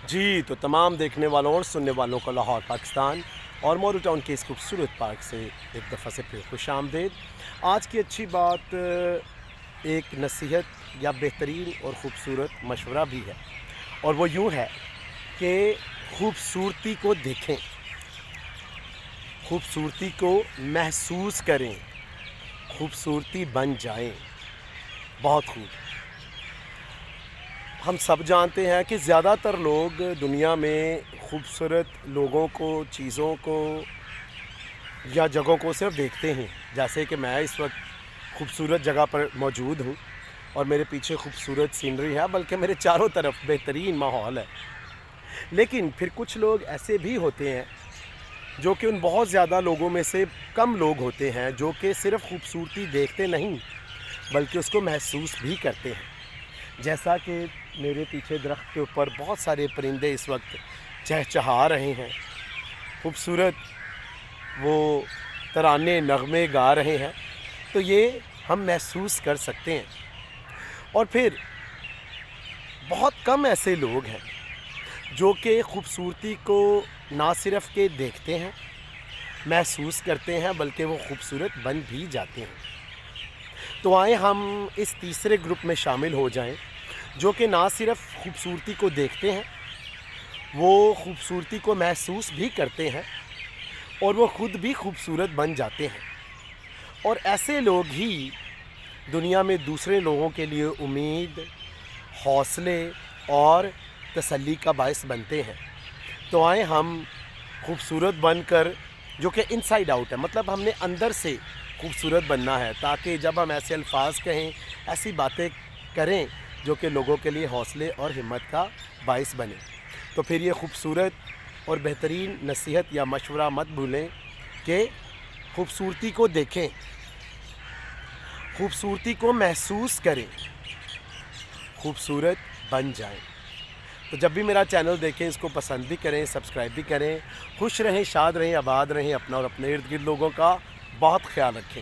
जी, तो तमाम देखने वालों और सुनने वालों को लाहौर पाकिस्तान और मौरू टाउन के इस खूबसूरत पार्क से एक दफ़ा से फिर खुशामदीद। आज की अच्छी बात एक नसीहत या बेहतरीन और ख़ूबसूरत मशवरा भी है, और वो यूँ है कि खूबसूरती को देखें, खूबसूरती को महसूस करें, खूबसूरती बन जाएं। बहुत खूब। हम सब जानते हैं कि ज़्यादातर लोग दुनिया में खूबसूरत लोगों को, चीज़ों को या जगहों को सिर्फ देखते हैं। जैसे कि मैं इस वक्त खूबसूरत जगह पर मौजूद हूँ और मेरे पीछे खूबसूरत सीनरी है, बल्कि मेरे चारों तरफ बेहतरीन माहौल है। लेकिन फिर कुछ लोग ऐसे भी होते हैं जो कि उन बहुत ज़्यादा लोगों में से कम लोग होते हैं जो कि सिर्फ खूबसूरती देखते नहीं बल्कि उसको महसूस भी करते हैं। जैसा कि मेरे पीछे दरख्त के ऊपर बहुत सारे परिंदे इस वक्त चहचहा रहे हैं, खूबसूरत वो तराने नगमे गा रहे हैं, तो ये हम महसूस कर सकते हैं। और फिर बहुत कम ऐसे लोग हैं जो कि खूबसूरती को ना सिर्फ के देखते हैं, महसूस करते हैं, बल्कि वो खूबसूरत बन भी जाते हैं। तो आए हम इस तीसरे ग्रुप में शामिल हो जाएं जो कि ना सिर्फ खूबसूरती को देखते हैं, वो खूबसूरती को महसूस भी करते हैं और वो ख़ुद भी खूबसूरत बन जाते हैं। और ऐसे लोग ही दुनिया में दूसरे लोगों के लिए उम्मीद, हौसले और तसल्ली का बायस बनते हैं। तो आए हम खूबसूरत बनकर, जो कि इनसाइड आउट है, मतलब हमने अंदर से खूबसूरत बनना है, ताकि जब हम ऐसे अल्फाज कहें, ऐसी बातें करें जो कि लोगों के लिए हौसले और हिम्मत का बायस बने। तो फिर ये खूबसूरत और बेहतरीन नसीहत या मशवरा मत भूलें कि खूबसूरती को देखें, खूबसूरती को महसूस करें, खूबसूरत बन जाएं। तो जब भी मेरा चैनल देखें, इसको पसंद भी करें, सब्सक्राइब भी करें। खुश रहें, शाद रहें, आबाद रहें। अपना और अपने इर्द गिर्द लोगों का बहुत ख्याल रखें।